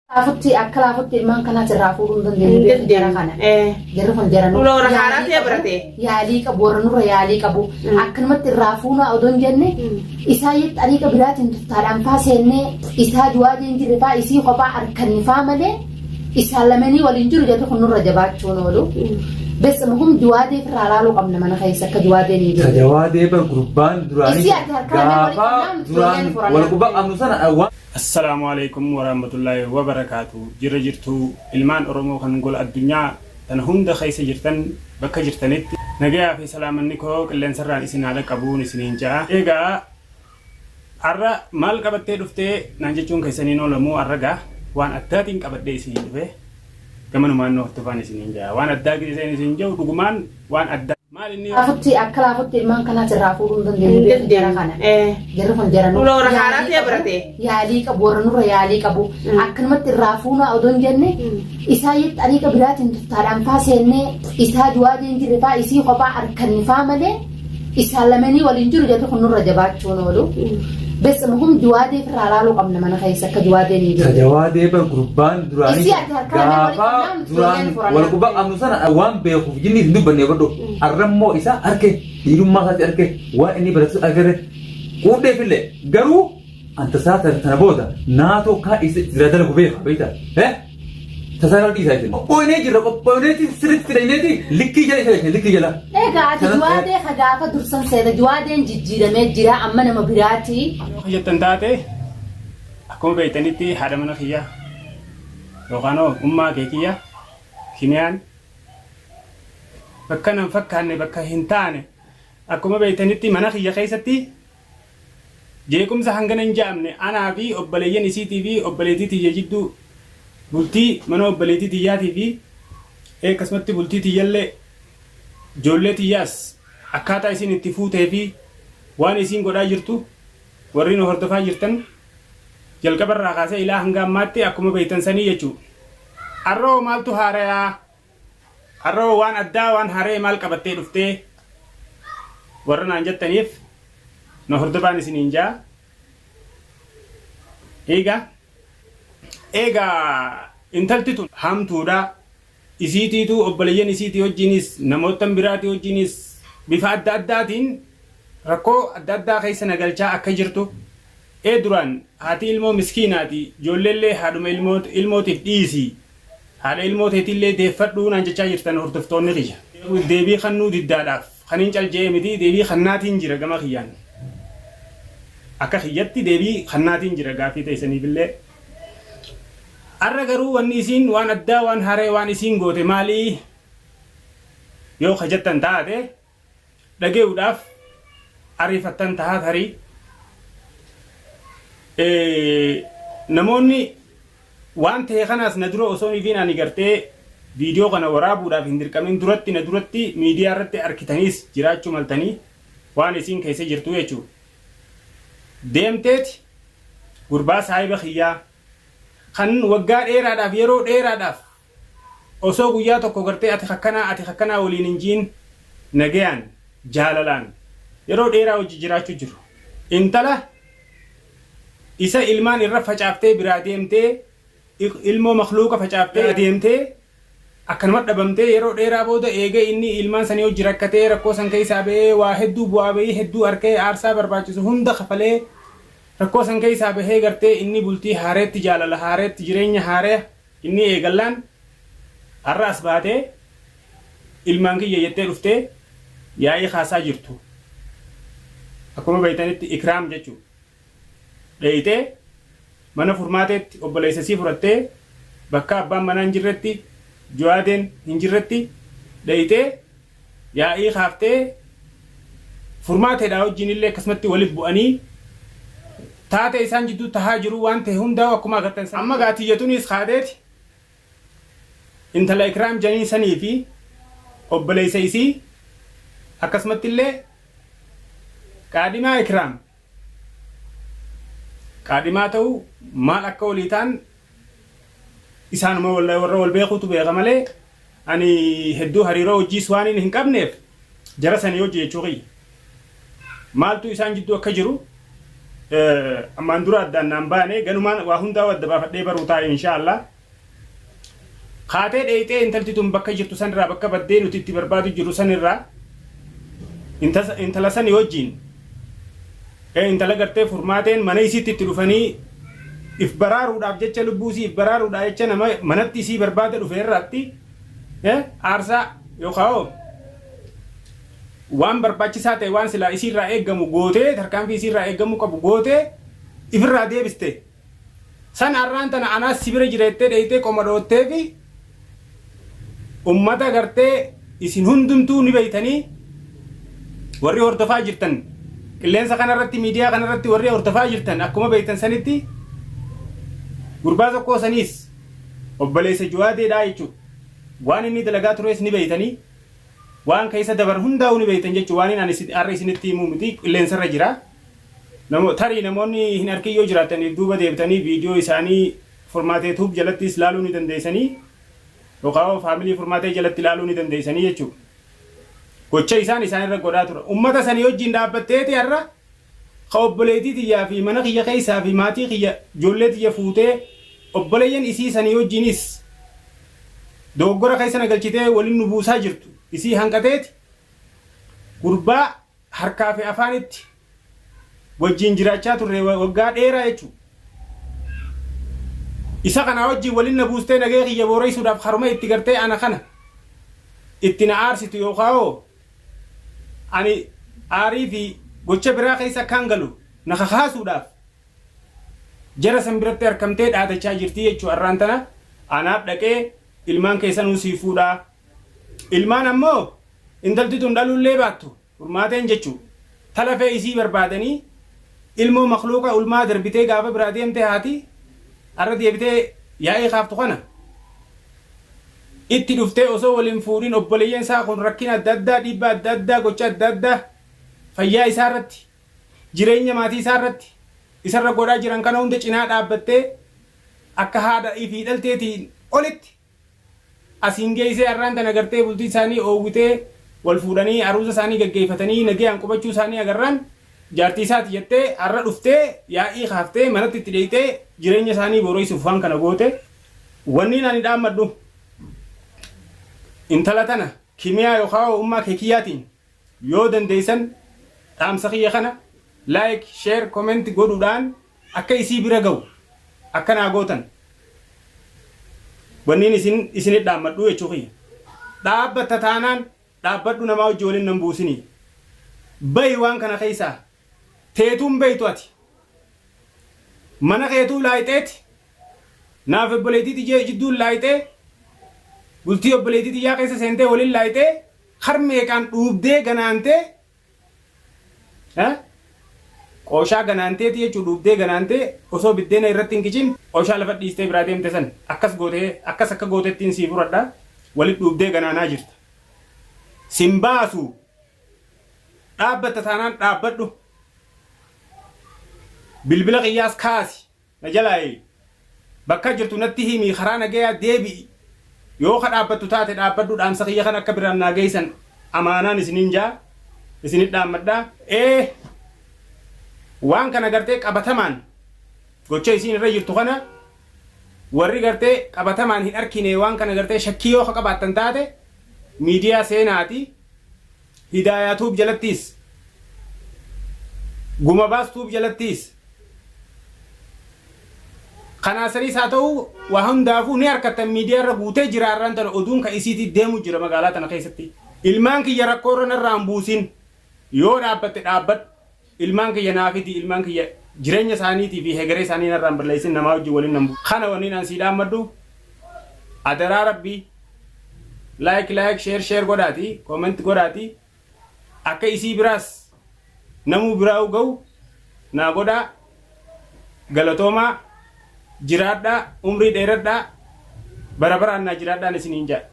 Afutti akkala afutti ilmaan kana sirraa fuudhuun dandeenyu jara kana. Jarri kun jara nu. Loora haaraati birate. Yaalii qabu warra nurra yaalii qabu. Akkanumatti irraa fuuna odoo hin jenne isaa yetti ariiqa biraatiin tuftaadhaan faa seennee isaa duwwaadeen jirre faa isii kophaa harkannifaa malee isaan lamanii waliin jiru jarri kun nurra jabaachuun oolu. بس مهم جوادي في الرالو قبل ما نخيس كجوادي نيجي. كجوادي بالقربان دراني. دراني والقربان أمنوسنا أول. السلام عليكم ورحمة الله وبركاته. جرجرتو إلمان أرمو خنقول الدنيا تنهم دخيس جرتن بك جرتنت نجا في سلام النكو كلن سرّان إسنا على كابون إسنين جا. إيجا أرى مال كبتة دفتة نانجتون كيسنينو لمو أرجع وان أتاتين كبتة إسنين دفه. كمان ما إنه تفاني سنينجا وان أداك إزاي سنينجا ودقمان وان أدا ما إني أفتي أكل أفتي ما كنا ترافقون دندين جرا خانة جرا خان جرا نور لورا حارات يا برتي يالي كبور نور يالي كبو أكل ما ترافقون أودون جنة إسايت أني كبرات تفترام فاسينة إسها جوادين جرفا إسي خبا أركن فامله إسهالمني والإنجيل جت خن نور رجبات شونولو بس مهم جوادي في الرالو قبل ما نخيس كجوادي نيجي. كجوادي بالقربان دراني. دراني والقربان أمنوسنا أوان بيخوف جني هندو بني بدو أرمو إسا أركي يروم ما سات أركي وإني برسو أجره كوده فيله جرو أنت سات تنبودا ناتو كا إس زرادة لقبيه بيتا تسارع دي سايتين. بوينة جرا بوينة تي سرت فرينة لكي جلا سايتين لكي جلا. قاعد جوادي خجافة درسن سيد جوادي جيرة مجرا أما نما براتي. خيّة تنتاتي أكون بيتنيتي هذا من خيّة لوكانو أمّا كيكية كنيان بكنا نفكّرني بكّا هنتاني أكون بيتنيتي من خيّة خيستي جيكم سهنجنا نجامني أنا في أبليين نسيتي في أبليتي تيجدو بولتي منو بليتي تياتي في إيه كسمتي بولتي تيجلة جولة تياس أكاتا إسين اتفوت في وان إسين قدا جرتو ورينو هرتفا جرتن جلقبر راقاسة إلى هنگام ماتي أكما بيتن سني يجو أرو مالتو هاريا أرو وان أدى وان هاري مال قبتي رفتي ورنا انجد تنيف نو هرتفا نسين انجا إيجا intaltitu hamtuudha isiitiitu obboleeyyan isiitii wajjinis namoota biraati wajjinis bifa adda addaatiin rakkoo adda addaa keessa nagalchaa akka jirtu duraan haati ilmoo miskiinaati ijoolleellee haadhuma ilmootiif dhiisi haadha ilmooteetillee deeffadhuu naan jechaa jirtan hordoftoonni kiyya deebii kannuu diddaadhaaf kaniin calje'e miti deebii kannaatiin jira gama kiyyaan akka kiyyatti deebii kannaatiin jira gaafii ta'isaniifillee arra garuu wanni isiin waan addaa waan haree waan isiin goote maalii yoo hajjattan taate dhageewuudhaaf ariifattan tahaa tarii namoonni waan ta'e kanaas na dura osoo ifiin ani gartee viidiyoo kana waraabuudhaaf hin dirqamin duratti na duratti miidiyaa irratti arkitaniis jiraachuu maltanii waan isiin keessa jirtu jechuudha. Deemteeti gurbaa saahiba kiyyaa kan waggaa dheeraadhaaf yeroo dheeraadhaaf osoo guyyaa tokko gartee ati hakkanaa waliin hin jiin nagayaan jaalalaan yeroo dheeraa hojii jiraachuu jiru. Intala isa ilmaan irra facaaftee biraa deemtee ilmoo makluuqa facaaftee deemtee akkanuma dhabamtee yeroo dheeraa booda eegee inni ilmaan sanii hojii rakkatee rakkoo san keessaa ba'ee waa hedduu bu'aa bahii hedduu harkee aarsaa barbaachisu hunda kafalee rakkoo san keessaa bahee gartee inni bultii haareetti jaalala haareetti jireenya haaree inni eegallaan har'a as baatee ilmaan kiyya jettee dhuftee yaa'ii kaasaa jirtu. Akkuma beeytanitti ikraam jechuudha. Dheeyitee mana furmaateetti obboleessa isii fudhattee bakka abbaan manaa hin jirretti jawaadeen hin jirretti dheeyitee yaa'ii kaaftee furmaateedhaa wajjin illee akkasumatti waliif bu'anii taate isaan jidduu tahaa jiru waan ta'e hundaa akkuma agartan amma gaatiyyatuunis kaadeeti intala ikraam janii sanii fi obboleessa isii akkasumatti illee qaadhimaa ikraam qaadhimaa ta'uu maal akka walii ta'an isaanuma warra wal beekuutu beeka malee ani hedduu hariiroo hojiis waan hin qabneef jara sanii hojii jechuu qiyya maaltu isaan jidduu akka jiru ammaan dura addaan naan baane ganumaan waa hundaa wadda baafadhee baruu taa'e inshaallah. Kaatee dheeyxee intalti tun bakka jirtu sanirraa bakka baddee nuti itti barbaadu jiru sanirraa intala sani wajjin intala gartee furmaateen mana isiitti itti dhufanii if baraaruudhaaf jecha lubbuusii if baraaruudhaaf jecha nama manatti isii barbaada dhufe irratti aarsaa yookaan waan barbaachisaa ta'e waan silaa isiirraa eeggamu gootee tarkaanfii isiirraa eeggamu qabu gootee ifirraa deebiste san arraan tana anaas sibira jireettee dheeyxee qoma dhoottee fi ummata gartee isin hundumtuu ni beeytanii warri hordofaa jirtan qilleensa kanarratti miidiyaa kanarratti warri hordofaa jirtan akkuma beeytan sanitti gurbaa tokkoo saniis obboleessa Juwaadeedhaa jechuudha waan inni dalagaa tures ni beeytanii waan keessa dabar hundaa'u ni beeytan jechuudha waan inni har'a isinitti himuu miti qilleensarra jira tarii namoonni hin arkiyyoo jiraataniif duuba deebitanii viidiyoo isaanii formaatee tuub jalattis ilaaluu ni dandeessanii yookaan faamilii formaatee jalatti ilaaluu ni dandeessanii jechuudha. Gocha isaanirra godhaa tura. Ummata sanii wajjin dhaabbatteeti har'a ka obboleetii xiyyaa fi mana kiyya keessaa fi maatii kiyya ijoollee xiyya fuutee obboleeyyan isii sanii wajjinis dogoggora keessa nagalchitee waliin nu buusaa jirtu. Isii hanqateeti gurbaa harkaa fi afaanitti wajjin jiraachaa turre waggaa dheeraa jechuudha. Isa kana wajjin waliin na buustee nagee kiyya booreysuudhaaf haruma itti gartee ana kana itti na aarsitu yookaan ani aarii fi gocha biraa keessa kan galu na kakaasuudhaaf jara san biratti argamtee dhaadachaa jirti jechuudha. Arraan tana anaaf dhaqee ilmaan keessanuu sii fuudhaa. Ilmaan ammoo intalti tun dhaluullee baattu furmaateen jechuudha. Talafee isii barbaadanii ilmoo makluuqa ulmaa darbitee gaafa biraa deemtee haati arra deebitee yaa'ee kaaftu kana itti dhuftee osoo waliin fuudhin obboleeyyan isaa kun rakkina adda addaa dhiibbaa adda addaa gocha adda addaa fayyaa isaa irratti jireenya maatii isaa irratti isarra godhaa jiran kana hunda cinaa dhaabbattee akka haadha fi dhalteetiin olitti asiin geessee arraan tana gartee bultii isaanii oowwitee wal fuudhanii aruusa isaanii gaggeeffatanii nagayaan qubachuu isaanii agarraan jaartii isaati jettee har'a dhuftee yaa'ii kaaftee manatti itti dheeyxee jireenya isaanii booreysuuf waan kana goote wanni ani dhaammadhu intala tana kimiyaa yookaan ummaa keekiyyaatiin yoo dandeessan dhaamsa kiyya kana like share comment godhuudhaan akka isii bira ga'u akka naa gootan wanniin isinit dhaammadhu jechuu kiyya dhaabbatta taanaan dhaabbadhu namaa hojii waliin nan buusinii bayi waan kana keessaa teetuun beeytu ati mana keetuu laayixeeti naaf obboleettii xiyyaa jidduun laayixee bultii obboleettii xiyyaa keessa seentee waliin laayixee harmeeqaan dhuubdee ganaantee qooshaa ganaanteeti jechuun dhuubdee ganaantee osoo biddeena irratti hin kicin qooshaa lafa dhiistee biraa deemte san akkas akka gootettiin sii furadha walit dhuubdee ganaanaa jirta simbaasu dhaabbatta taanaan dhaabbadhu bilbila qiyyaas kaasi na jalaaye bakka jirtu natti himi karaa nagayaa deebi'i yoo ka dhaabbattu taate dhaabbadhu dhaamsa kiyya kan akka biraan naa geessan amaanaan isinin jaa isinit dhaammadhaa waan kana gartee qabatamaan gocha isin irra jirtu kana warri gartee qabatamaan hin arkine waan kana gartee shakkii yoo ka qabaattan taate miidiyaa seenaati hidaayaatuub jalattiis guma baastuub jalattiis kanaasaniis haa ta'u waa hundaafuu ni harkattan miidiyaa irra guutee jira arraan tana oduun ka isiitii deemu jira magaalaa tana keessatti ilmaan kiyya rakkoo irra narraan buusin yoo dhaabbatte dhaabbadhu ilmaan kiyya naafiti ilmaan kiyya jireenya isaaniitii fi hegeree isaanii narraan balleessin namaa wajjin waliin nan buusin kana wanni nan sii dhaammadhu adaraa rabbii like share godhaati comment godhaati akka isii biraas namuu biraa ga'u naa godhaa galatoomaa jiraadhaa umrii dheeradhaa bara baraan naa jiraadhaan isiniin jedha